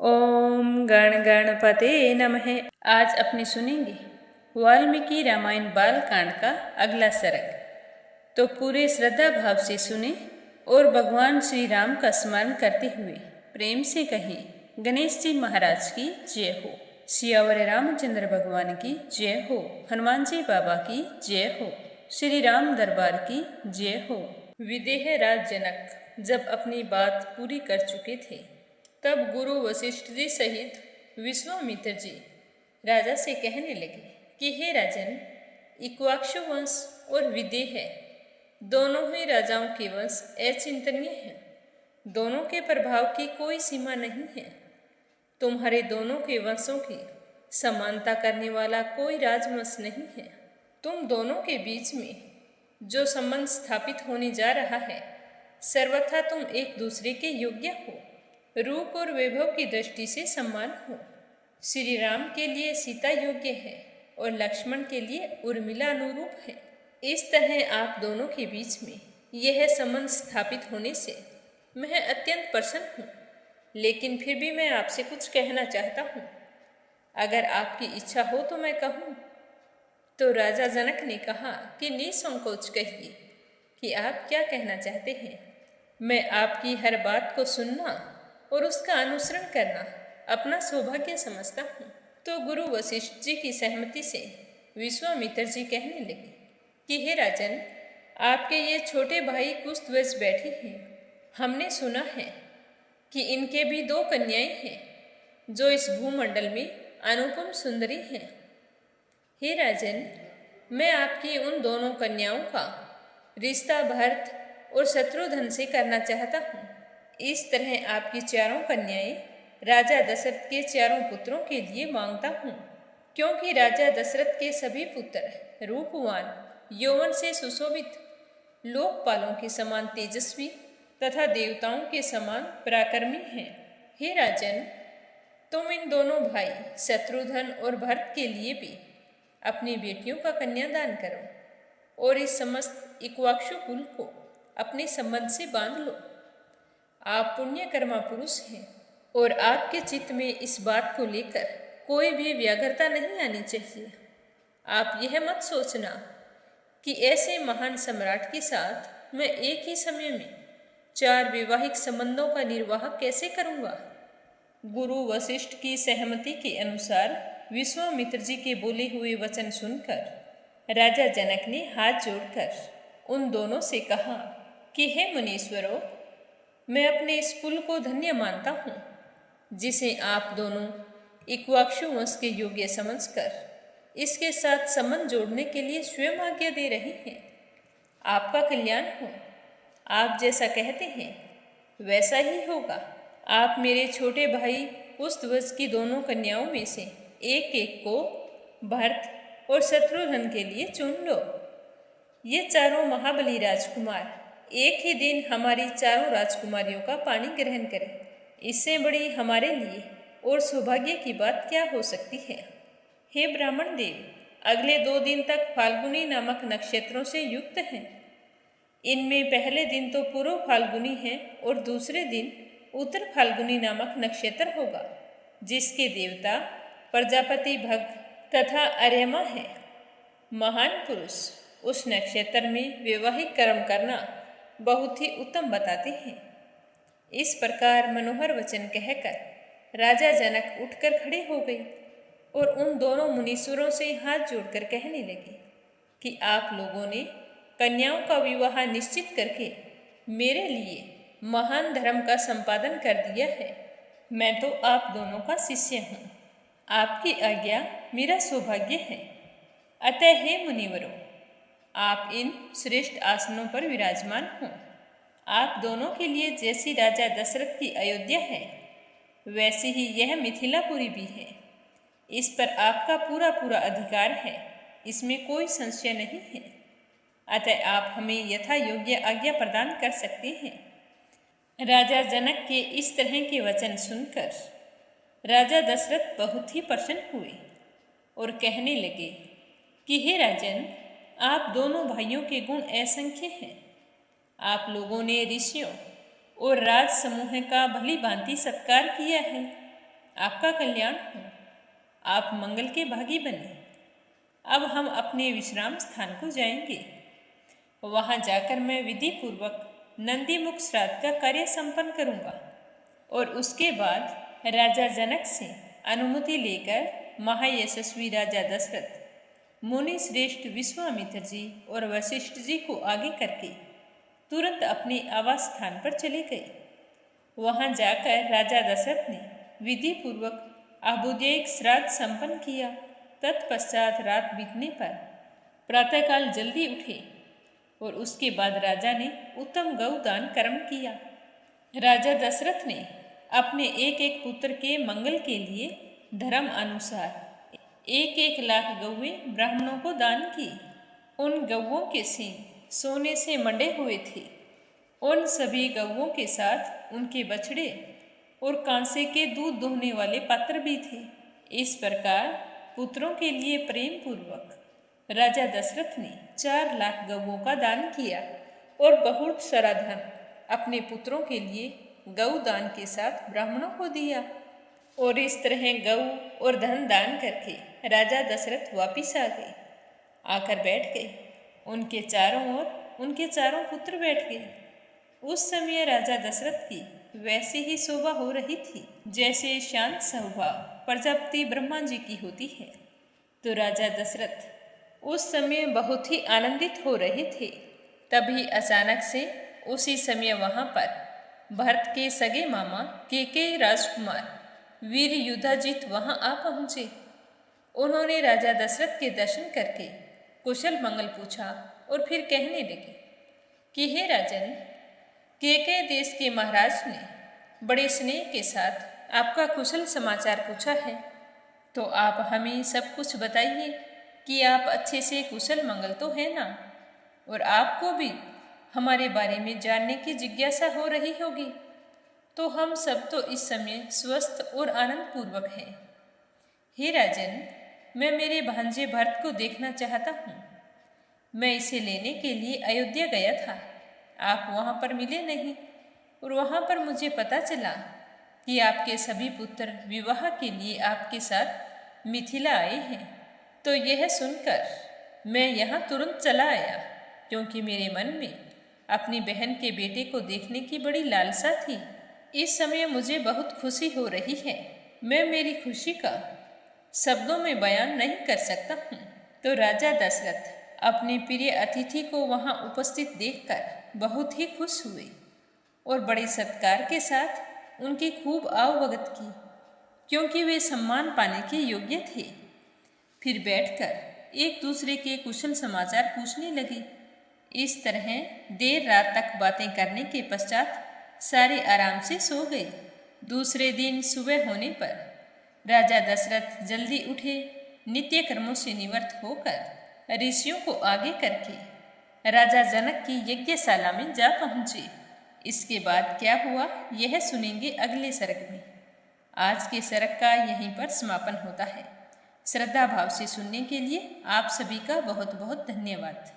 ओम गण गणपते नमः। आज अपने सुनेंगे वाल्मीकि रामायण बालकांड का अगला सर्ग। तो पूरे श्रद्धा भाव से सुने और भगवान श्री राम का स्मरण करते हुए प्रेम से कहें, गणेश जी महाराज की जय हो, सियावर रामचंद्र भगवान की जय हो, हनुमान जी बाबा की जय हो, श्री राम दरबार की जय हो। विदेह राज जनक जब अपनी बात पूरी कर चुके थे, तब गुरु वशिष्ठ जी सहित विश्वामित्र जी राजा से कहने लगे कि हे राजन, इक्ष्वाकु वंश और विदेह दोनों ही राजाओं के वंश अचिंतनीय हैं। दोनों के प्रभाव की कोई सीमा नहीं है। तुम्हारे दोनों के वंशों की समानता करने वाला कोई राजवंश नहीं है। तुम दोनों के बीच में जो संबंध स्थापित होने जा रहा है, सर्वथा तुम एक दूसरे के योग्य हो। रूप और वैभव की दृष्टि से समान हो। श्री राम के लिए सीता योग्य है और लक्ष्मण के लिए उर्मिला अनुरूप है। इस तरह आप दोनों के बीच में यह संबंध स्थापित होने से मैं अत्यंत प्रसन्न हूँ। लेकिन फिर भी मैं आपसे कुछ कहना चाहता हूँ। अगर आपकी इच्छा हो तो मैं कहूँ। तो राजा जनक ने कहा कि निसंकोच कहिए कि आप क्या कहना चाहते हैं। मैं आपकी हर बात को सुनना और उसका अनुसरण करना अपना सौभाग्य समझता हूँ। तो गुरु वशिष्ठ जी की सहमति से विश्वामित्र जी कहने लगे कि हे राजन, आपके ये छोटे भाई कुशध्वज बैठे हैं। हमने सुना है कि इनके भी 2 कन्याएं हैं जो इस भूमंडल में अनुपम सुंदरी हैं। हे राजन, मैं आपकी उन दोनों कन्याओं का रिश्ता भरत और शत्रुघ्न से करना चाहता हूँ। इस तरह आपकी 4 कन्याएं राजा दशरथ के 4 पुत्रों के लिए मांगता हूँ, क्योंकि राजा दशरथ के सभी पुत्र रूपवान, यौवन से सुशोभित, लोकपालों के समान तेजस्वी तथा देवताओं के समान पराक्रमी हैं। हे राजन, तुम इन दोनों भाई शत्रुघ्न और भरत के लिए भी अपनी बेटियों का कन्यादान करो और इस समस्त इक्ष्वाकु कुल को अपने संबंध से बांध लो। आप पुण्यकर्मा पुरुष हैं और आपके चित्त में इस बात को लेकर कोई भी व्याघ्रता नहीं आनी चाहिए। आप यह मत सोचना कि ऐसे महान सम्राट के साथ मैं एक ही समय में 4 वैवाहिक संबंधों का निर्वाह कैसे करूँगा। गुरु वशिष्ठ की सहमति के अनुसार विश्वामित्र जी के बोले हुए वचन सुनकर राजा जनक ने हाथ जोड़कर उन दोनों से कहा कि हे मुनीश्वरों, मैं अपने इस कुल को धन्य मानता हूँ, जिसे आप दोनों इक्ष्वाकु वंश के योग्य समझकर इसके साथ संबंध जोड़ने के लिए स्वयं आज्ञा दे रहे हैं। आपका कल्याण हो। आप जैसा कहते हैं वैसा ही होगा। आप मेरे छोटे भाई कुशध्वज की दोनों कन्याओं में से एक एक को भरत और शत्रुघ्न के लिए चुन लो। ये 4 महाबली राजकुमार एक ही दिन हमारी 4 राजकुमारियों का पानी ग्रहण करें। इससे बड़ी हमारे लिए और सौभाग्य की बात क्या हो सकती है। हे ब्राह्मण देव, अगले 2 दिन तक फाल्गुनी नामक नक्षत्रों से युक्त हैं। इनमें पहले दिन तो पूर्व फाल्गुनी है और दूसरे दिन उत्तर फाल्गुनी नामक नक्षत्र होगा, जिसके देवता प्रजापति भग तथा अर्यमा है। महान पुरुष उस नक्षत्र में वैवाहिक कर्म करना बहुत ही उत्तम बताते हैं। इस प्रकार मनोहर वचन कहकर राजा जनक उठकर खड़े हो गए और उन दोनों मुनीश्वरों से हाथ जोड़कर कहने लगे कि आप लोगों ने कन्याओं का विवाह निश्चित करके मेरे लिए महान धर्म का संपादन कर दिया है। मैं तो आप दोनों का शिष्य हूँ। आपकी आज्ञा मेरा सौभाग्य है। अतः हे मुनिवरों, आप इन श्रेष्ठ आसनों पर विराजमान हों। आप दोनों के लिए जैसी राजा दशरथ की अयोध्या है, वैसे ही यह मिथिलापुरी भी है। इस पर आपका पूरा पूरा अधिकार है, इसमें कोई संशय नहीं है। अतः आप हमें यथा योग्य आज्ञा प्रदान कर सकते हैं। राजा जनक के इस तरह के वचन सुनकर राजा दशरथ बहुत ही प्रसन्न हुए और कहने लगे कि हे राजन, आप दोनों भाइयों के गुण असंख्य हैं। आप लोगों ने ऋषियों और राज समूह का भली भांति सत्कार किया है। आपका कल्याण हो। आप मंगल के भागी बने। अब हम अपने विश्राम स्थान को जाएंगे। वहाँ जाकर मैं विधि पूर्वक नंदीमुख श्राद्ध का कार्य संपन्न करूँगा और उसके बाद राजा जनक से अनुमति लेकर महायशस्वी राजा दशरथ, मुनि श्रेष्ठ विश्वामित्र जी और वशिष्ठ जी को आगे करके तुरंत अपने आवास स्थान पर चले गए। वहाँ जाकर राजा दशरथ ने विधि पूर्वक आबूदयिक श्राद्ध संपन्न किया। तत्पश्चात रात बीतने पर प्रातःकाल जल्दी उठे और उसके बाद राजा ने उत्तम गौदान कर्म किया। राजा दशरथ ने अपने एक एक पुत्र के मंगल के लिए धर्म अनुसार 1-1 लाख गौवें ब्राह्मणों को दान की। उन गौवों के सींग सोने से मंडे हुए थे। उन सभी गौवों के साथ उनके बछड़े और कांसे के दूध दोहने वाले पात्र भी थे। इस प्रकार पुत्रों के लिए प्रेम पूर्वक राजा दशरथ ने 4 लाख गौवों का दान किया और बहुत सारा धन अपने पुत्रों के लिए गौ दान के साथ ब्राह्मणों को दिया। और इस तरह गौ और धन दान करके राजा दशरथ वापिस आ गए। आकर बैठ गए। उनके चारों ओर उनके चारों पुत्र बैठ गए। उस समय राजा दशरथ की वैसे ही शोभा हो रही थी जैसे शांत स्वभाव प्रजापति ब्रह्मा जी की होती है। तो राजा दशरथ उस समय बहुत ही आनंदित हो रहे थे। तभी अचानक से उसी समय वहाँ पर भरत के सगे मामा केकई राजकुमार वीर युधाजित वहाँ आ पहुँचे। उन्होंने राजा दशरथ के दर्शन करके कुशल मंगल पूछा और फिर कहने लगे कि हे राजन, केकई देश के महाराज ने बड़े स्नेह के साथ आपका कुशल समाचार पूछा है, तो आप हमें सब कुछ बताइए कि आप अच्छे से कुशल मंगल तो है ना, और आपको भी हमारे बारे में जानने की जिज्ञासा हो रही होगी। तो हम सब तो इस समय स्वस्थ और आनंद पूर्वक हैं। हे राजन, मैं मेरे भांजे भरत को देखना चाहता हूँ। मैं इसे लेने के लिए अयोध्या गया था। आप वहाँ पर मिले नहीं और वहाँ पर मुझे पता चला कि आपके सभी पुत्र विवाह के लिए आपके साथ मिथिला आए हैं। तो यह सुनकर मैं यहाँ तुरंत चला आया, क्योंकि मेरे मन में अपनी बहन के बेटे को देखने की बड़ी लालसा थी। इस समय मुझे बहुत खुशी हो रही है। मैं मेरी खुशी का शब्दों में बयान नहीं कर सकता हूँ। तो राजा दशरथ अपने प्रिय अतिथि को वहाँ उपस्थित देखकर बहुत ही खुश हुए और बड़े सत्कार के साथ उनकी खूब आवभगत की, क्योंकि वे सम्मान पाने के योग्य थे। फिर बैठकर एक दूसरे के कुशल समाचार पूछने लगे। इस तरह देर रात तक बातें करने के पश्चात सारे आराम से सो गए। दूसरे दिन सुबह होने पर राजा दशरथ जल्दी उठे। नित्य कर्मों से निवृत्त होकर ऋषियों को आगे करके राजा जनक की यज्ञशाला में जा पहुँचे। इसके बाद क्या हुआ यह सुनेंगे अगले सर्ग में। आज के सर्ग का यहीं पर समापन होता है। श्रद्धा भाव से सुनने के लिए आप सभी का बहुत बहुत धन्यवाद।